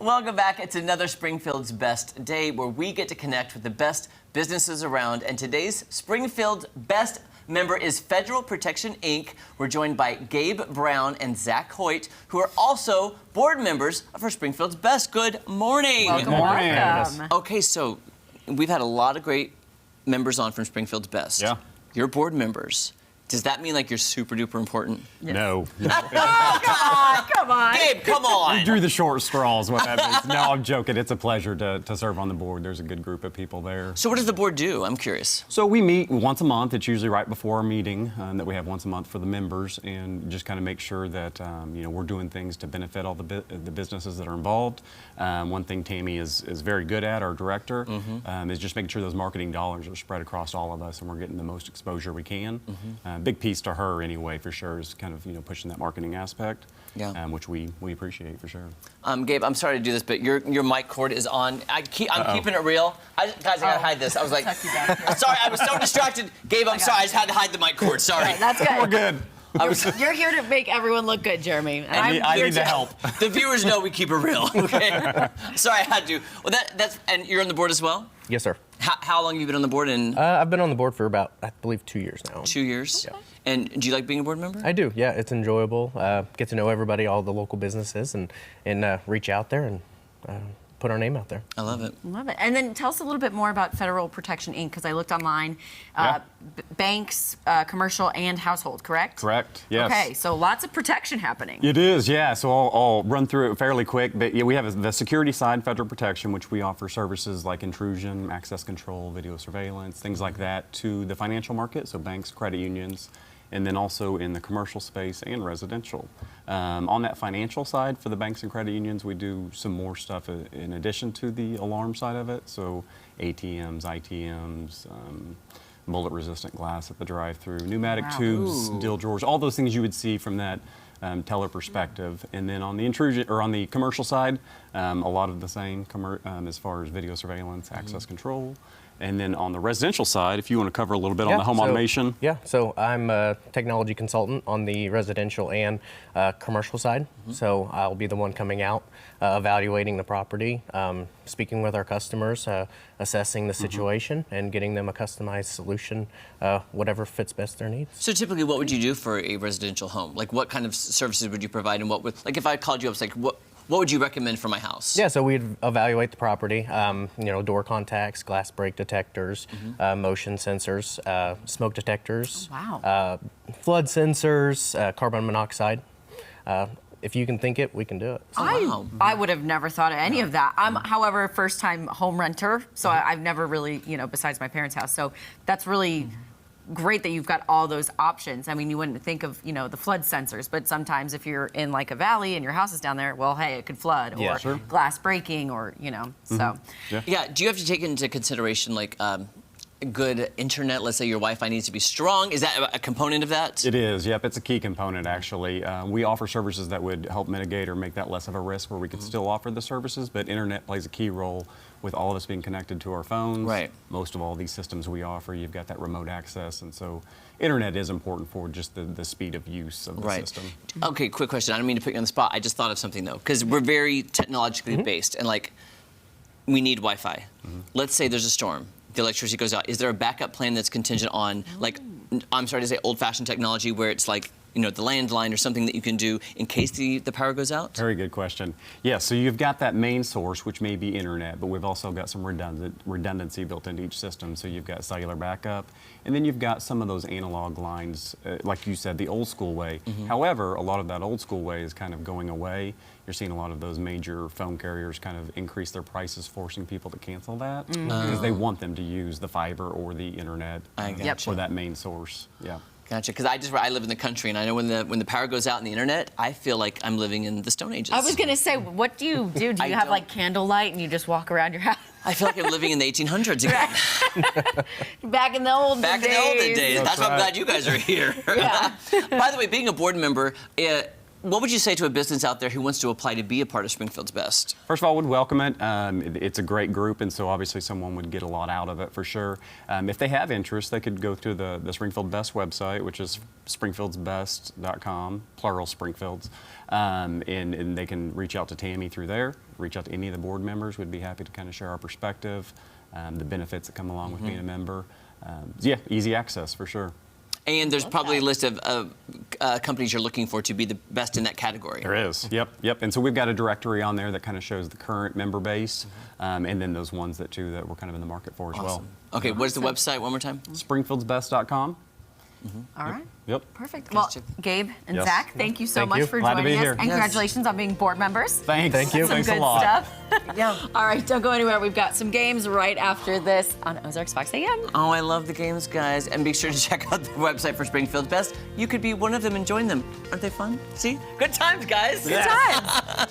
Welcome back. It's another Springfield's Best Day where we get to connect with the best businesses around. And today's Springfield's Best member is Federal Protection, Inc. We're joined by Gabe Brown and Zach Hoyt, who are also board members for Springfield's Best. Good morning. Welcome. Welcome. Okay, so we've had a lot of great members on from Springfield's Best. Yeah. You're board members. Does that mean like you're super duper important? Yes. No. Come on. Gabe, come on. You drew the short straws, what that means. No, I'm joking. It's a pleasure to serve on the board. There's a good group of people there. So what does the board do? I'm curious. So we meet once a month. It's usually right before our meeting that we have once a month for the members, and just kind of make sure that we're doing things to benefit all the businesses that are involved. One thing Tammy is very good at, our director, is just making sure those marketing dollars are spread across all of us and we're getting the most exposure we can. Big piece to her anyway, for sure, is kind of pushing that marketing aspect, which we appreciate for sure. Gabe, I'm sorry to do this, but your mic cord is on. I'm keeping it real. Guys, I gotta hide this. I was like, sorry, I was so distracted. Gabe, I'm sorry, I just had to hide the mic cord. Sorry. Yeah, that's good. We're good. You're here to make everyone look good, Jeremy. And I need the help. The viewers know we keep it real. Okay. Sorry, I had to. Well, and you're on the board as well? Yes, sir. How long have you been on the board? And I've been on the board for about, I believe, 2 years now. 2 years? Yeah. And do you like being a board member? I do, yeah. It's enjoyable. Get to know everybody, all the local businesses, and reach out there and put our name out there. I love it. Love it. And then tell us a little bit more about Federal Protection, Inc., because I looked online. Banks, commercial, and household, correct? Correct, yes. Okay, so lots of protection happening. It is, yeah. So I'll run through it fairly quick. But yeah, we have the security side, Federal Protection, which we offer services like intrusion, access control, video surveillance, things like that, to the financial market, so banks, credit unions, and then also in the commercial space and residential. On that financial side, for the banks and credit unions, we do some more stuff in addition to the alarm side of it. So ATMs, ITMs, bullet-resistant glass at the drive-through, pneumatic tubes, deal drawers, all those things you would see from that teller perspective. And then on the intrusion, or on the commercial side, a lot of the same as far as video surveillance, access control. And then on the residential side, if you want to cover a little bit on the home automation. Yeah, so I'm a technology consultant on the residential and commercial side. So I'll be the one coming out, evaluating the property, speaking with our customers, assessing the situation, and getting them a customized solution, whatever fits best their needs. So typically, what would you do for a residential home? Like, what kind of services would you provide, and what would, like, if I called you up, it's like, what would you recommend for my house? Yeah, so we'd evaluate the property, door contacts, glass break detectors, motion sensors, smoke detectors, flood sensors, carbon monoxide. If you can think it, we can do it. So. I would have never thought of any of that. I'm, however, a first-time home renter, so I've never really, besides my parents' house. So that's really great that you've got all those options. I mean, you wouldn't think of, the flood sensors, but sometimes if you're in like a valley and your house is down there, well, hey, it could flood, or glass breaking, or, so. Yeah, do you have to take into consideration, like, good internet? Let's say your Wi-Fi needs to be strong. Is that a component of that? It is, yep. It's a key component, actually. We offer services that would help mitigate or make that less of a risk, where we could still offer the services, but internet plays a key role with all of us being connected to our phones. Right. Most of all these systems we offer, you've got that remote access, and so internet is important for just the speed of use of the system. Okay, quick question. I don't mean to put you on the spot. I just thought of something, though, because we're very technologically based, and, like, we need Wi-Fi. Let's say there's a storm. The electricity goes out. Is there a backup plan that's contingent on, like, I'm sorry to say, old-fashioned technology where it's like, the landline or something that you can do in case the power goes out? Very good question. Yeah, so you've got that main source, which may be internet, but we've also got some redundancy built into each system. So you've got cellular backup, and then you've got some of those analog lines, like you said, the old school way. However, a lot of that old school way is kind of going away. You're seeing a lot of those major phone carriers kind of increase their prices, forcing people to cancel that because they want them to use the fiber or the internet for that main source. Yeah. Gotcha, because I live in the country, and I know when the power goes out in the internet, I feel like I'm living in the Stone Ages. I was gonna say, what do you do? Do you have like candlelight and you just walk around your house? I feel like I'm living in the 1800s again. Back in the olden days. That's why I'm glad you guys are here. By the way, being a board member, what would you say to a business out there who wants to apply to be a part of Springfield's Best? First of all, I would welcome it. It's a great group, and so obviously someone would get a lot out of it for sure. If they have interest, they could go to the Springfield Best website, which is springfieldsbest.com, plural Springfields, and they can reach out to Tammy through there, reach out to any of the board members. We'd be happy to kind of share our perspective, the benefits that come along with being a member. Yeah, easy access for sure. And there's probably a list of companies you're looking for to be the best in that category. There is. Yep. And so we've got a directory on there that kind of shows the current member base, and then those ones that we're kind of in the market for as well. Okay, what is the website one more time? Springfieldsbest.com. All right. Yep. Perfect. Well, Gabe and Yes. Zach, thank you so Thank much you. for Glad to joining be us. here. And Yes. congratulations on being board members. Thanks. Thank you. Some Thanks good a lot. stuff. Yeah. All right, don't go anywhere. We've got some games right after this on Ozarks Fox AM. Oh, I love the games, guys. And be sure to check out the website for Springfield's Best. You could be one of them and join them. Aren't they fun? See? Good times, guys. Good times.